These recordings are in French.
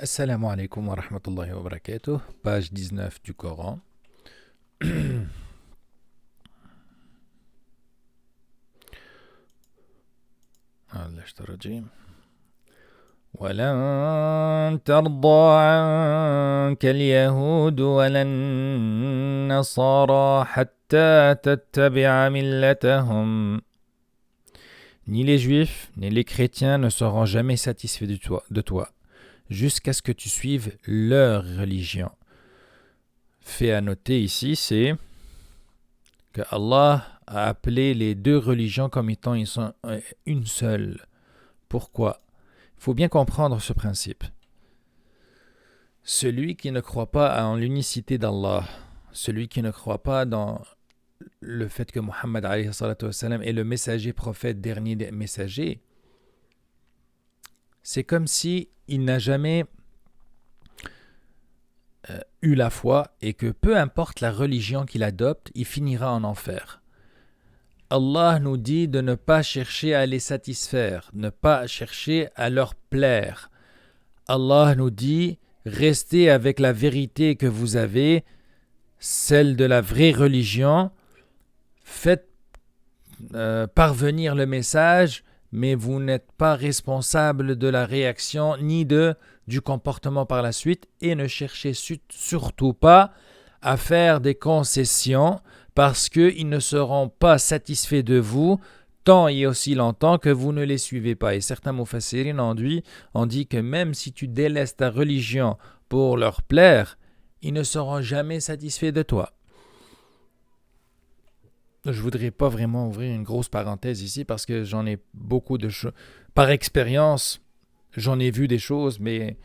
Assalamu alaikum wa rahmatullahi wa barakatuh, page 19 du Coran. Allah je te rejim. ولن ترضى عنك اليهود ولا النصارى حتى تتبع ملتهم. Ni les juifs, ni les chrétiens ne seront jamais satisfaits de toi, jusqu'à ce que tu suives leur religion. Fait à noter ici, c'est que Allah a appelé les deux religions comme étant une seule. Pourquoi ? Il faut bien comprendre ce principe. Celui qui ne croit pas en l'unicité d'Allah, celui qui ne croit pas dans le fait que Muhammad alayhi salatu wassalam est le messager prophète, dernier des messagers, c'est comme si il n'a jamais eu la foi et que peu importe la religion qu'il adopte, il finira en enfer. Allah nous dit de ne pas chercher à les satisfaire, ne pas chercher à leur plaire. Allah nous dit restez avec la vérité que vous avez, celle de la vraie religion, faites parvenir le message, mais vous n'êtes pas responsable de la réaction ni du comportement par la suite, et ne cherchez surtout pas à faire des concessions parce qu'ils ne seront pas satisfaits de vous tant et aussi longtemps que vous ne les suivez pas. Et certains mufassirin ont dit que même si tu délaisses ta religion pour leur plaire, ils ne seront jamais satisfaits de toi. Je ne voudrais pas vraiment ouvrir une grosse parenthèse ici parce que j'en ai beaucoup de choses. Par expérience, j'en ai vu des choses, mais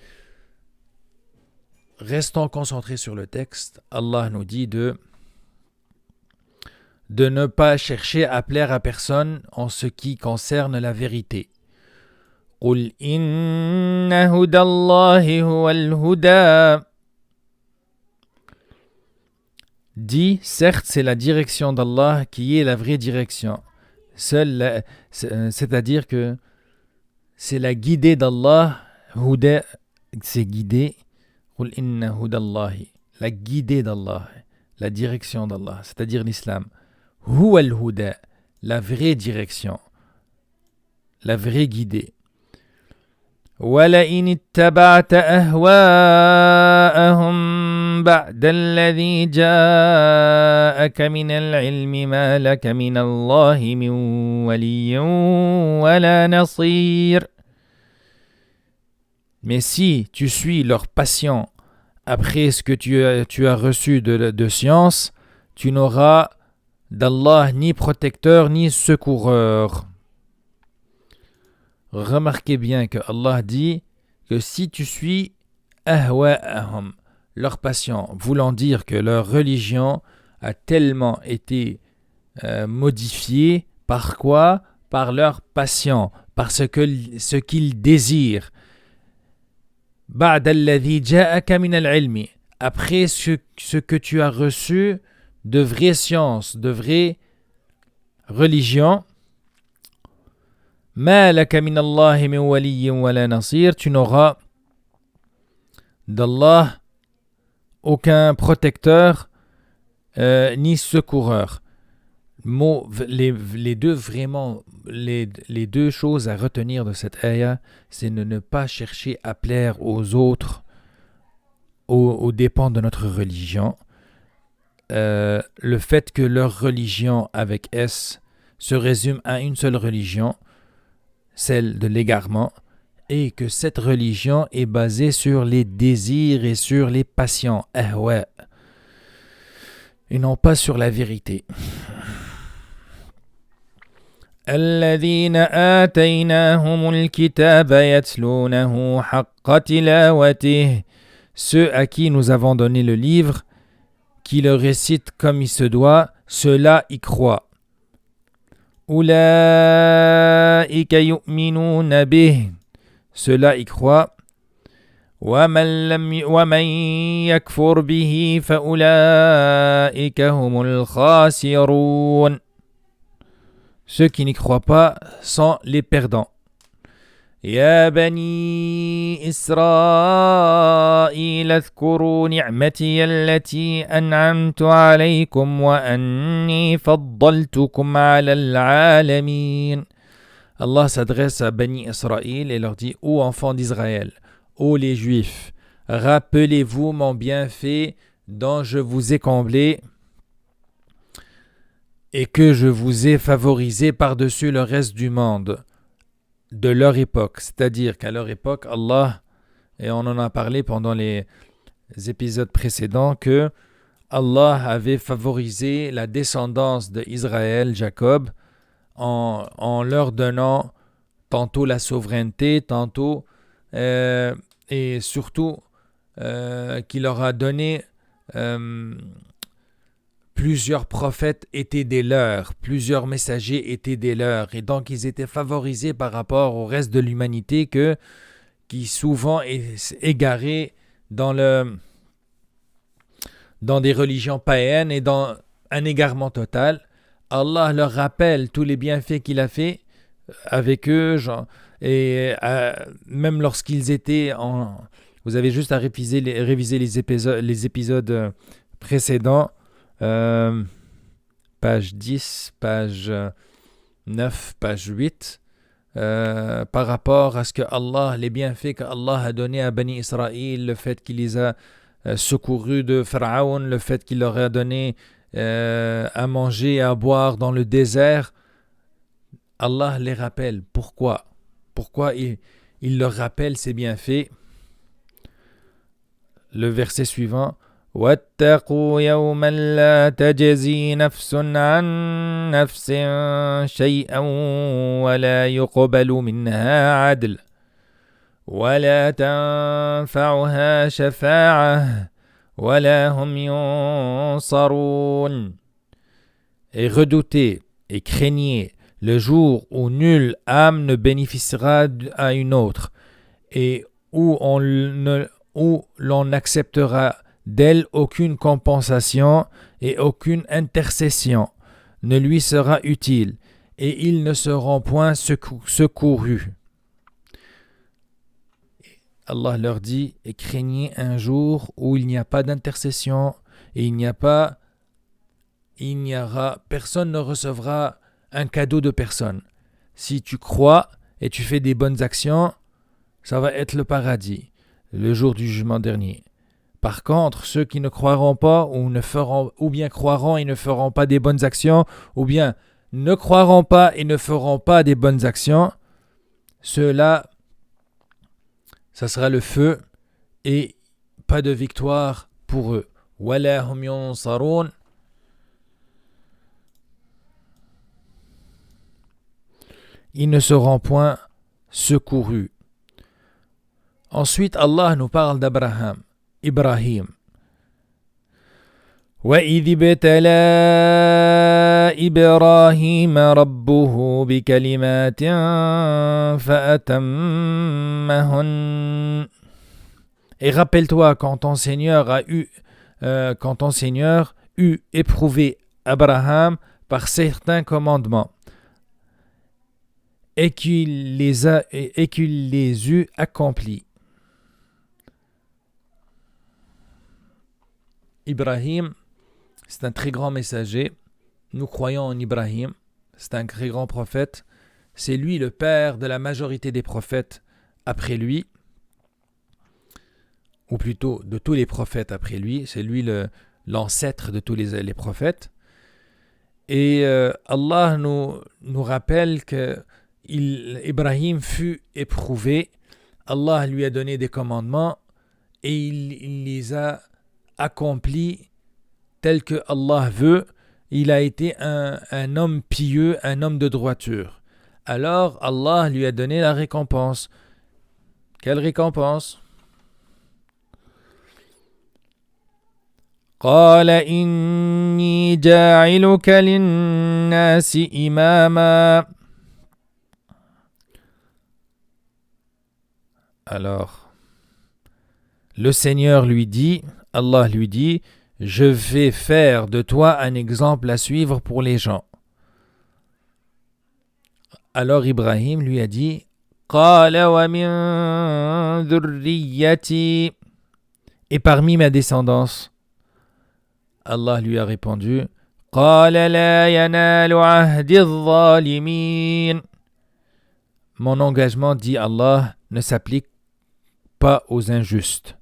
restons concentrés sur le texte. Allah nous dit de ne pas chercher à plaire à personne en ce qui concerne la vérité. قُلْ إِنَّ هُدَى اللَّهِ هُوَ الْهُدَى. Dit, certes, c'est la direction d'Allah qui est la vraie direction. C'est-à-dire que c'est la guidée d'Allah. Huda, c'est guidé. قُلْ إِنَّ هُدَى اللَّهِ. La guidée d'Allah, la direction d'Allah, c'est-à-dire l'islam. هُوَ الْهُدَى, la vraie direction, la vraie guidée. وَلَئِنِ اتَّبَعْتَ أَهْوَاءَهُمْ بَعْدَ الَّذِي جَاءَكَ مِنَ الْعِلْمِ مَا لَكَ مِنَ اللَّهِ مِنْ وَلِيٍّ وَلَا نَصِيرٍ. Mais si tu suis leur passion après ce que tu as reçu de science, tu n'auras d'Allah ni protecteur ni secoureur. Remarquez bien que Allah dit que si tu suis ahwa'ahum, leur passion, voulant dire que leur religion a tellement été modifiée, par quoi ? Par leur passion, parce que ce qu'ils désirent. Ba'da alladhi ja'aka min al-ilmi, après ce que tu as reçu de vraies sciences, de vraies religions, ma laka min Allahi min waliyyin wala nasir, tu n'auras d'Allah aucun protecteur ni secoureur. Les deux choses à retenir de cette ayah, c'est de ne pas chercher à plaire aux autres aux dépens de notre religion. Le fait que leur religion avec S se résume à une seule religion, celle de l'égarement, et que cette religion est basée sur les désirs et sur les passions, et non pas sur la vérité. الذين آتيناهم الكتاب يتلونه حق تلاوته, ceux à qui nous avons donné le livre, qui le récitent comme il se doit, ceux-là y croient. أولئك يؤمنون به, ceux-là y croient. ومن يكفر به فأولئك هم الخاسرون. Ceux qui n'y croient pas sont les perdants. يا بني إسرائيل اذكروا نعمتي التي أنعمت عليكم وأني فضلتكم على العالمين. Allah s'adresse à Bani Israël et leur dit: Ô enfants d'Israël, ô les Juifs, rappelez-vous mon bienfait dont je vous ai comblé et que je vous ai favorisé par-dessus le reste du monde de leur époque. C'est-à-dire qu'à leur époque, Allah, et on en a parlé pendant les épisodes précédents, que Allah avait favorisé la descendance d'Israël, Jacob, en leur donnant tantôt la souveraineté, tantôt et surtout qu'il leur a donné plusieurs prophètes étaient des leurs, plusieurs messagers étaient des leurs, et donc ils étaient favorisés par rapport au reste de l'humanité qui souvent est égarée dans des religions païennes et dans un égarement total. Allah leur rappelle tous les bienfaits qu'il a fait avec eux, et même lorsqu'ils étaient en... Vous avez juste à réviser les épisodes précédents, page 10, page 9, page 8, par rapport à ce que Allah, les bienfaits qu'Allah a donnés à Bani Israël, le fait qu'il les a secourus de Pharaon, le fait qu'il leur a donné à manger et à boire dans le désert. Allah les rappelle. Pourquoi il leur rappelle ces bienfaits? Le verset suivant: واتقوا يوما لا تجزي نفس عن نفس شيئا ولا يقبل منها عدل ولا تنفعها شفاعة ولا هم ينصرون. Et redoutez et craignez le jour où nulle âme ne bénéficiera à une autre et où l'on n'acceptera d'elle aucune compensation et aucune intercession ne lui sera utile, et ils ne seront point secourus. Allah leur dit: et craignez un jour où il n'y a pas d'intercession et personne ne recevra un cadeau de personne. Si tu crois et tu fais des bonnes actions, ça va être le paradis, le jour du jugement dernier. Par contre, ceux qui ne croiront pas ou bien croiront et ne feront pas des bonnes actions, ou bien ne croiront pas et ne feront pas des bonnes actions, ceux-là, ça sera le feu et pas de victoire pour eux. وَلَا هُمْ يُنصَرُونَ. Ils ne seront point secourus. Ensuite, Allah nous parle d'Abraham. Ibrahim. وَإِذِ ابْتَلَى إِبْرَاهِيمَ رَبُّهُ بِكَلِمَاتٍ فَأَتَمَّهُنَّ. Et rappelle-toi quand ton Seigneur eut éprouvé Abraham par certains commandements et qu'il les eut accomplis. Ibrahim, c'est un très grand messager. Nous croyons en Ibrahim. C'est un très grand prophète. C'est lui le père de la majorité des prophètes après lui, ou plutôt de tous les prophètes après lui. C'est lui l'ancêtre de tous les prophètes. Et Allah nous rappelle que Ibrahim fut éprouvé. Allah lui a donné des commandements et il les a accomplis tel que Allah veut. Il a été un homme pieux, un homme de droiture. Alors Allah lui a donné la récompense. Quelle récompense? قال إني جاعلك للناس إماما. Alors, le Seigneur lui dit, Allah lui dit: je vais faire de toi un exemple à suivre pour les gens. Alors Ibrahim lui a dit: قال ومن ذريتي et parmi ma descendance. Allah lui a répondu قال لا ينال عهد الظالمين. Mon engagement, dit Allah, ne s'applique pas aux injustes.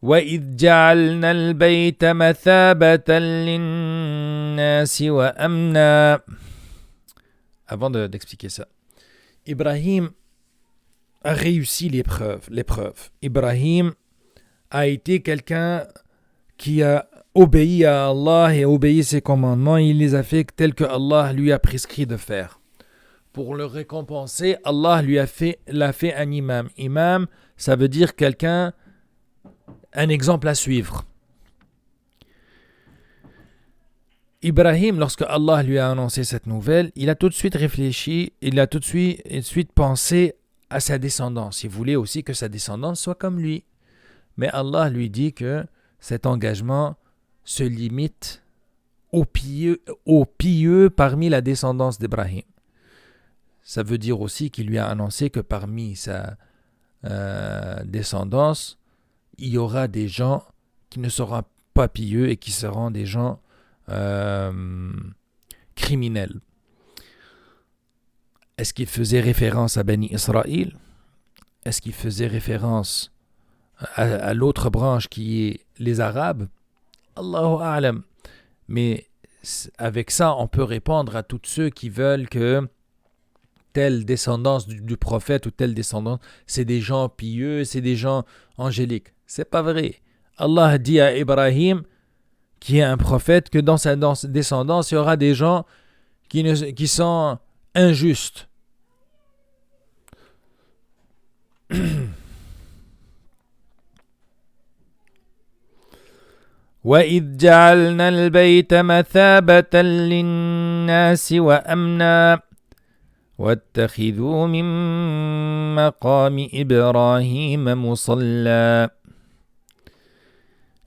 وَإِذْ جَعَلْنَا الْبَيْتَ مَثَابَةً لِلنَّاسِ وَأَمْنًا. Avant d'expliquer ça, Ibrahim a réussi l'épreuve. Ibrahim a été quelqu'un qui a obéi à Allah et obéi ses commandements. Il les a fait tels que Allah lui a prescrit de faire. Pour le récompenser, Allah l'a fait un imam. Imam, ça veut dire quelqu'un, un exemple à suivre. Ibrahim, lorsque Allah lui a annoncé cette nouvelle, il a tout de suite réfléchi, il a tout de suite pensé à sa descendance. Il voulait aussi que sa descendance soit comme lui. Mais Allah lui dit que cet engagement se limite aux pieux parmi la descendance d'Ibrahim. Ça veut dire aussi qu'il lui a annoncé que parmi sa descendance, il y aura des gens qui ne seront pas pieux et qui seront des gens criminels. Est-ce qu'il faisait référence à Bani Israël? Est-ce qu'il faisait référence à l'autre branche qui est les Arabes? Allahu a'lam. Mais avec ça, on peut répondre à tous ceux qui veulent que telle descendance du prophète ou telle descendance, c'est des gens pieux, c'est des gens angéliques. C'est pas vrai. Allah dit à Ibrahim, qui est un prophète, que dans sa descendance, il y aura des gens qui sont injustes. وَإِذْ جَعَلْنَا الْبَيْتَ مَثَابَةً لِلنَّاسِ وَأَمْنًا وَاتَّخِذُوا مِن مَّقَامِ إِبْرَاهِيمَ مُصَلًّى.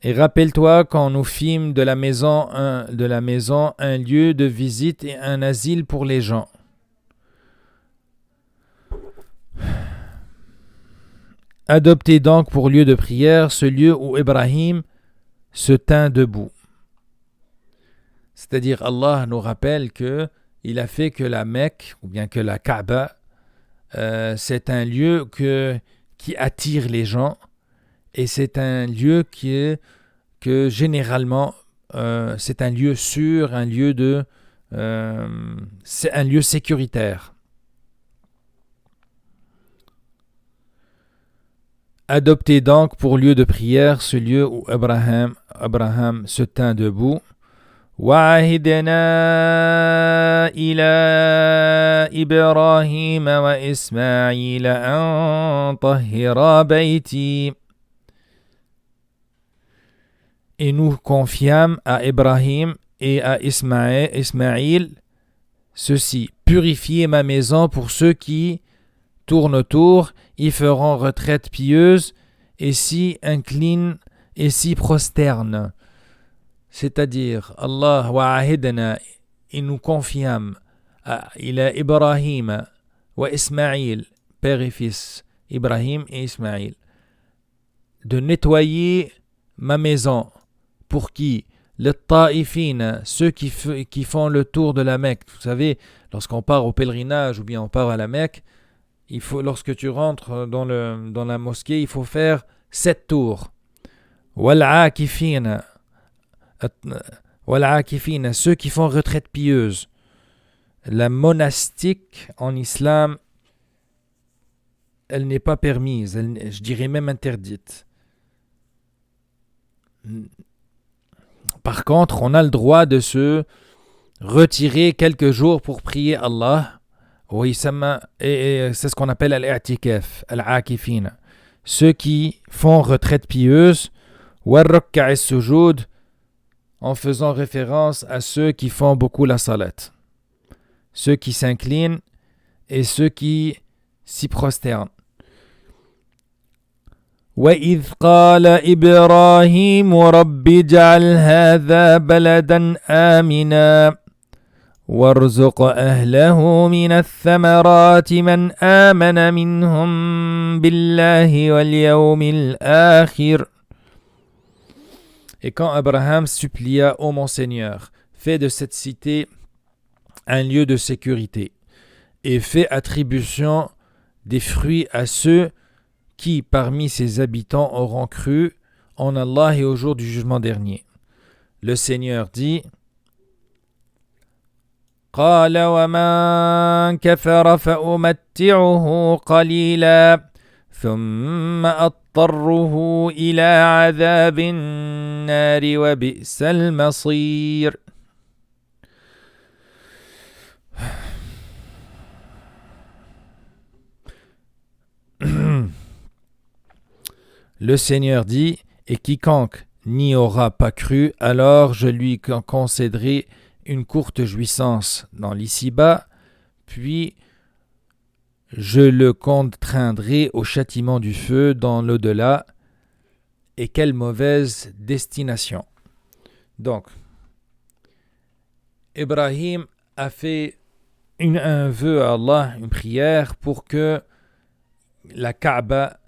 Et rappelle-toi quand nous fîmes de la maison un lieu de visite et un asile pour les gens. Adoptez donc pour lieu de prière ce lieu où Ibrahim se tint debout. C'est-à-dire, Allah nous rappelle que il a fait que la Mecque, ou bien que la Kaaba, c'est un lieu qui attire les gens, et c'est un lieu que généralement, c'est un lieu sûr, c'est un lieu sécuritaire. Adoptez donc pour lieu de prière ce lieu où Abraham se tint debout. وَعَهِدْنَا إِلَى إِبْرَاهِيمَ وَإِسْمَاعِيلَ أَن طَهِّرَا بَيْتِي. Et nous confiâmes à Ibrahim et à Ismaïl ceci: purifiez ma maison pour ceux qui tournent autour, y feront retraite pieuse et s'y inclinent et s'y prosternent. C'est-à-dire, Allah wa'ahidna, et nous confiâmes il a Ibrahim wa Ismaïl, père et fils, Ibrahim et Ismaïl, de nettoyer ma maison. Pour qui? Les taïfines, ceux qui font le tour de la Mecque. Vous savez, lorsqu'on part au pèlerinage ou bien on part à la Mecque, lorsque tu rentres dans la mosquée, il faut faire 7 tours. Wal-aakifina, ceux qui font retraite pieuse. La monastique en islam, elle n'est pas permise, je dirais même interdite. Par contre, on a le droit de se retirer quelques jours pour prier Allah. Oui, et c'est ce qu'on appelle al-i'tikaf, al-aakifina. Ceux qui font retraite pieuse, war-ruk'a' as-sujud, en faisant référence à ceux qui font beaucoup la salat. Ceux qui s'inclinent et ceux qui s'y prosternent. وَإِذْ قَالَ إِبْرَاهِيمُ رَبِّ اجْعَلْ هَذَا بَلَدًا آمِنًا وارزق أهله من الثمرات من آمن منهم بالله واليوم الآخر. Et quand Abraham supplia ô mon Seigneur, fais de cette cité un lieu de sécurité et fais attribution des fruits à ceux qui parmi ses habitants auront cru en Allah et au jour du jugement dernier. Le Seigneur dit: قال ومن كفر فأمتعه قليلا ثم أضطره إلى عذاب النار وبئس المصير. Le Seigneur dit: et quiconque n'y aura pas cru, alors je lui concéderai une courte jouissance dans l'ici-bas, puis je le contraindrai au châtiment du feu dans l'au-delà. Et quelle mauvaise destination. Donc, Ibrahim a fait un vœu à Allah, une prière pour que la Kaaba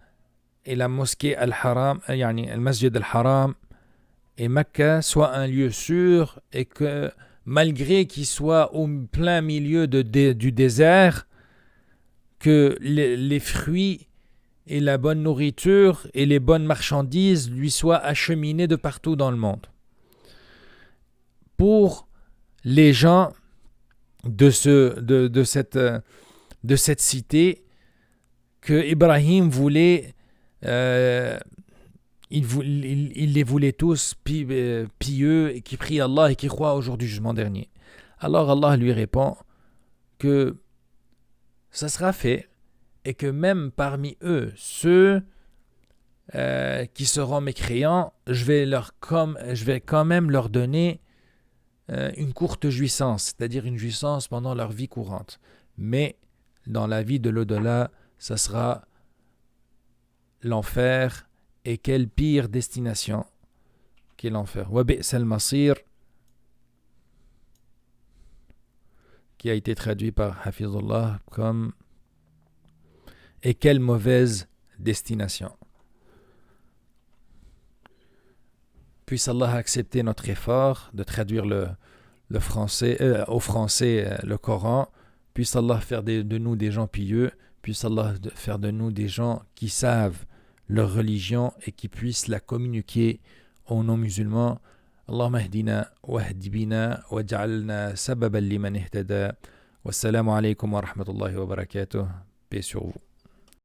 et la mosquée Al-Haram, yani Al-Masjid Al-Haram et Mecca soient un lieu sûr, et que malgré qu'il soit au plein milieu du désert, que les fruits et la bonne nourriture et les bonnes marchandises lui soient acheminées de partout dans le monde. Pour les gens de cette cité, que Ibrahim voulait, il les voulait tous pieux et qui prient Allah et qui croient au jour du jugement dernier. Alors Allah lui répond que ça sera fait, et que même parmi eux, ceux qui seront mécréants, je vais quand même leur donner une courte jouissance, c'est-à-dire une jouissance pendant leur vie courante. Mais dans la vie de l'au-delà, ça sera l'enfer, et quelle pire destination qu'est l'enfer. Wa bi'sal masir, qui a été traduit par Hafizullah comme et quelle mauvaise destination. Puisse Allah accepter notre effort de traduire au français le Coran. Puisse Allah faire de nous des gens pieux. Puisse Allah faire de nous des gens qui savent leur religion et qui puissent la communiquer aux non-musulmans. Allahumma hdina wa hdi bina wa ja'alna sababan liman ihtada. Wassalamu alaykum wa rahmatullahi wa barakatuh. Paix sur vous.